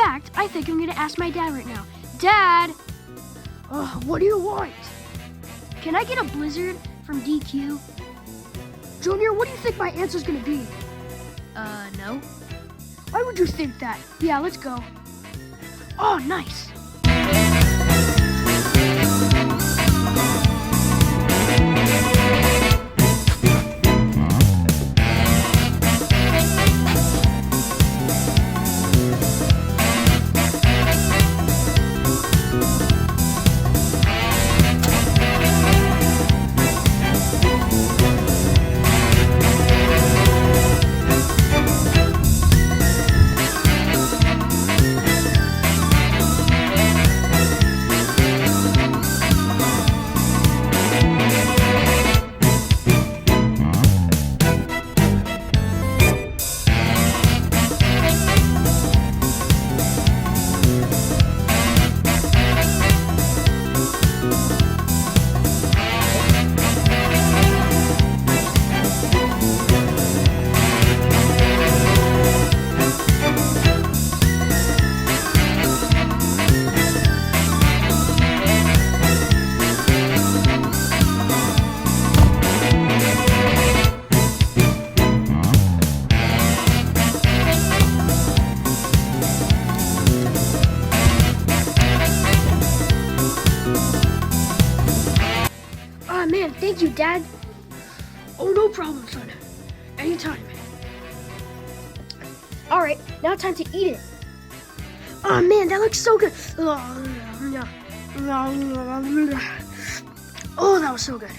fact, I think I'm gonna ask my dad right now. Dad! What do you want? Can I get a blizzard from DQ? Junior, what do you think my answer's gonna be? No. Why would you think that? Yeah, let's go. Oh, nice. Oh man, thank you, Dad. Oh, no problem, son. Anytime. All right, now time to eat it. Oh man, that looks so good. Oh, that was so good.